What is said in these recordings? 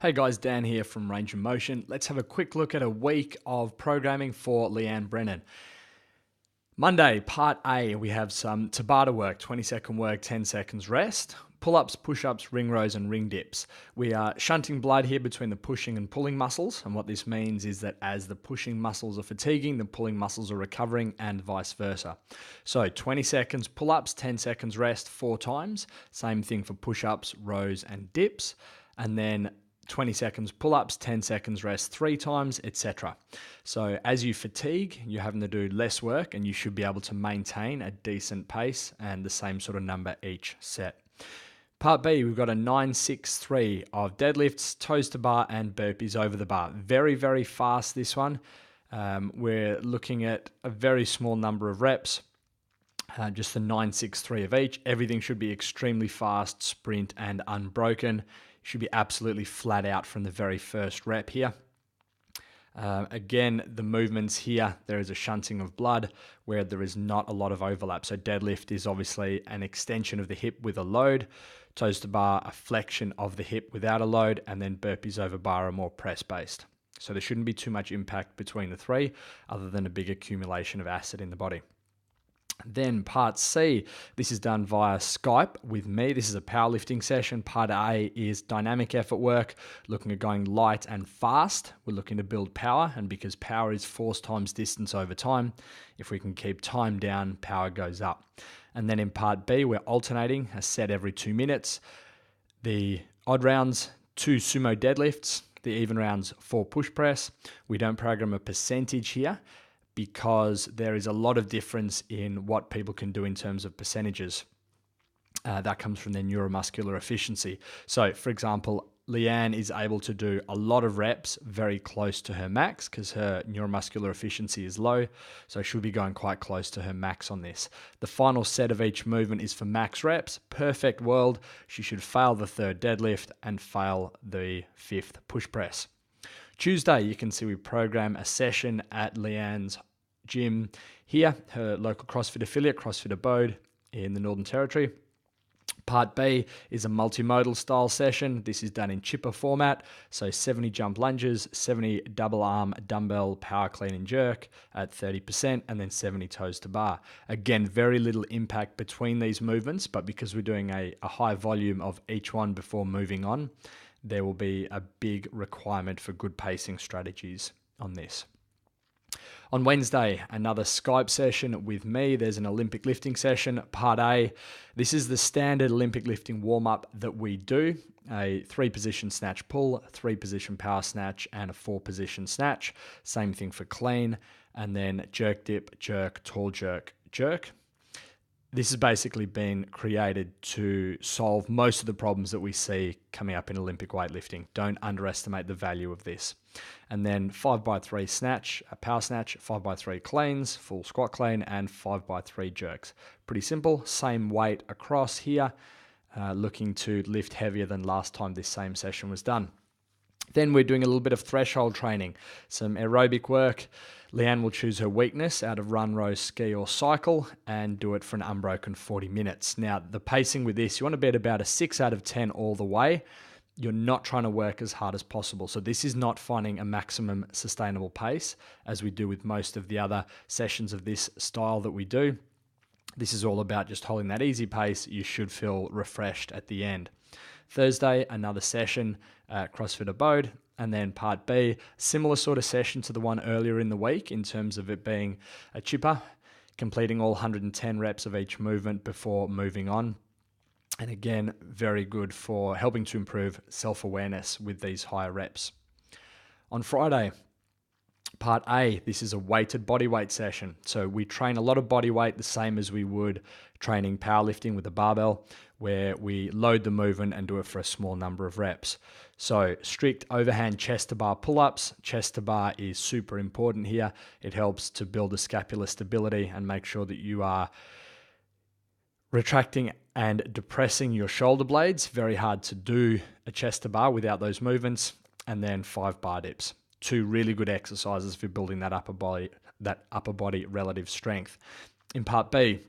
Hey guys, Dan here from Range of Motion. Let's have a quick look at a week of programming for Leanne Brennan. Monday, part A, we have some Tabata work, 20-second work, 10 seconds rest. Pull-ups, push-ups, ring rows, and ring dips. We are shunting blood here between the pushing and pulling muscles, and what this means is that as the pushing muscles are fatiguing, the pulling muscles are recovering, and vice versa. So 20 seconds pull-ups, 10 seconds rest 4 times. Same thing for push-ups, rows, and dips. And then 20 seconds pull-ups, 10 seconds rest 3 times, etc. So as you fatigue, you're having to do less work and you should be able to maintain a decent pace and the same sort of number each set. Part B, we've got a 9-6-3 of deadlifts, toes to bar, and burpees over the bar. Very, very fast, this one. We're looking at a very small number of reps, just the 9-6-3 of each. Everything should be extremely fast, sprint, and unbroken. Should be absolutely flat out from the very first rep here. Again, the movements here, there is a shunting of blood where there is not a lot of overlap. So deadlift is obviously an extension of the hip with a load. Toes to bar, a flexion of the hip without a load. And then burpees over bar are more press-based. So there shouldn't be too much impact between the three other than a big accumulation of acid in the body. Then part C, this is done via Skype with me. This is a powerlifting session. Part A is dynamic effort work, looking at going light and fast. We're looking to build power, and because power is force times distance over time, if we can keep time down, power goes up. And then in part B, we're alternating a set every 2 minutes. The odd rounds, 2 sumo deadlifts. The even rounds, 4 push press. We don't program a percentage here, because there is a lot of difference in what people can do in terms of percentages. That comes from their neuromuscular efficiency. So, for example, Leanne is able to do a lot of reps very close to her max because her neuromuscular efficiency is low, so she'll be going quite close to her max on this. The final set of each movement is for max reps. Perfect world, she should fail the 3rd deadlift and fail the 5th push press. Tuesday, you can see we program a session at Leanne's gym here, her local CrossFit affiliate, CrossFit Abode in the Northern Territory. Part B is a multimodal style session. This is done in chipper format, so 70 jump lunges, 70 double arm dumbbell power clean and jerk at 30%, and then 70 toes to bar. Again, very little impact between these movements, but because we're doing a high volume of each one before moving on, there will be a big requirement for good pacing strategies on this. On Wednesday, another Skype session with me. There's an Olympic lifting session, part A. This is the standard Olympic lifting warm-up that we do. A 3-position snatch pull, 3-position power snatch, and a 4-position snatch. Same thing for clean. And then jerk dip, jerk, tall jerk, jerk. This has basically been created to solve most of the problems that we see coming up in Olympic weightlifting. Don't underestimate the value of this. And then 5x3 snatch, a power snatch, 5x3 cleans, full squat clean, and 5x3 jerks. Pretty simple, same weight across here, looking to lift heavier than last time this same session was done. Then we're doing a little bit of threshold training, some aerobic work. Leanne will choose her weakness out of run, row, ski, or cycle and do it for an unbroken 40 minutes. Now, the pacing with this, you want to be at about a 6 out of 10 all the way. You're not trying to work as hard as possible. So this is not finding a maximum sustainable pace as we do with most of the other sessions of this style that we do. This is all about just holding that easy pace. You should feel refreshed at the end. Thursday, another session at CrossFit Abode. And then part B, similar sort of session to the one earlier in the week in terms of it being a chipper, completing all 110 reps of each movement before moving on. And again, very good for helping to improve self-awareness with these higher reps. On Friday, part A, this is a weighted body weight session. So we train a lot of body weight the same as we would training powerlifting with a barbell, where we load the movement and do it for a small number of reps. So strict overhand chest to bar pull-ups. Chest to bar is super important here. It helps to build the scapular stability and make sure that you are retracting and depressing your shoulder blades. Very hard to do a chest to bar without those movements. And then 5 bar dips. 2 really good exercises for building that upper body relative strength. In part B,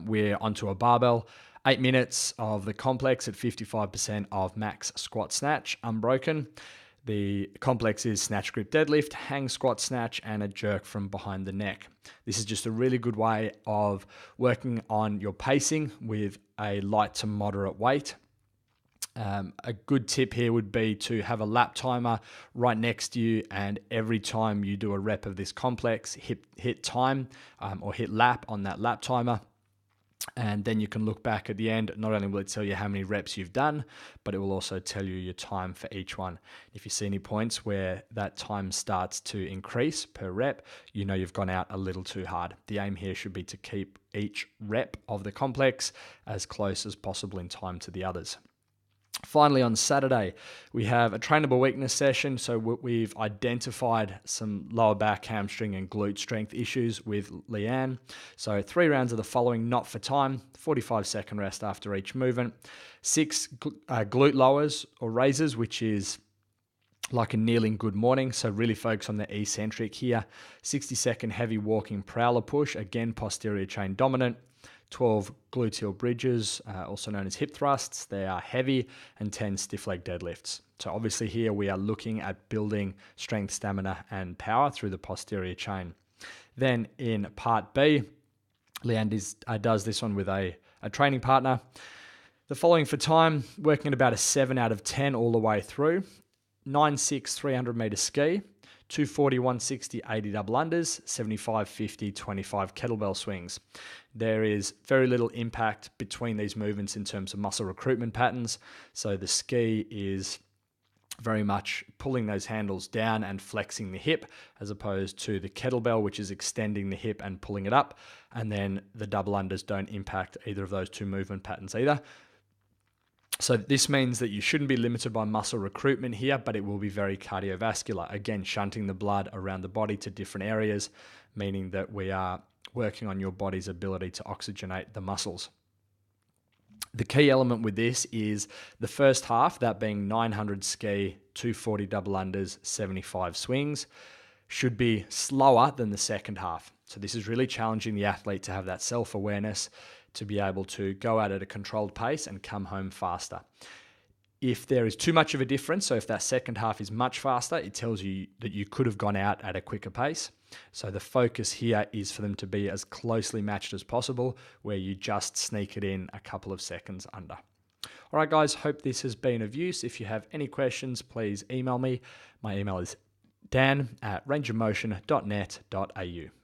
we're onto a barbell, 8 minutes of the complex at 55% of max squat snatch, unbroken. The complex is snatch, grip, deadlift, hang, squat, snatch, and a jerk from behind the neck. This is just a really good way of working on your pacing with a light to moderate weight. A good tip here would be to have a lap timer right next to you, and every time you do a rep of this complex, hit time or hit lap on that lap timer. And then you can look back at the end. Not only will it tell you how many reps you've done, but it will also tell you your time for each one. If you see any points where that time starts to increase per rep, you know you've gone out a little too hard. The aim here should be to keep each rep of the complex as close as possible in time to the others. Finally, on Saturday, we have a trainable weakness session. So we've identified some lower back, hamstring, and glute strength issues with Leanne. So 3 rounds of the following, not for time, 45-second rest after each movement. 6 glute lowers or raises, which is like a kneeling good morning. So really focus on the eccentric here. 60-second heavy walking prowler push, again, posterior chain dominant. 12 gluteal bridges, also known as hip thrusts. They are heavy, and 10 stiff leg deadlifts. So obviously here we are looking at building strength, stamina, and power through the posterior chain. Then in part B, Leanne does this one with a training partner. The following for time, working at about a 7 out of 10 all the way through. 9-6 300 meter ski, 240, 160, 80 double unders, 75, 50, 25 kettlebell swings. There is very little impact between these movements in terms of muscle recruitment patterns. So the ski is very much pulling those handles down and flexing the hip, as opposed to the kettlebell, which is extending the hip and pulling it up. And then the double unders don't impact either of those two movement patterns either. So this means that you shouldn't be limited by muscle recruitment here, but it will be very cardiovascular. Again, shunting the blood around the body to different areas, meaning that we are working on your body's ability to oxygenate the muscles. The key element with this is the first half, that being 900 ski, 240 double unders, 75 swings, should be slower than the second half. So this is really challenging the athlete to have that self-awareness, to be able to go out at a controlled pace and come home faster. If there is too much of a difference, so if that second half is much faster, it tells you that you could have gone out at a quicker pace. So the focus here is for them to be as closely matched as possible, where you just sneak it in a couple of seconds under. All right, guys, hope this has been of use. If you have any questions, please email me. My email is dan@rangeofmotion.net.au.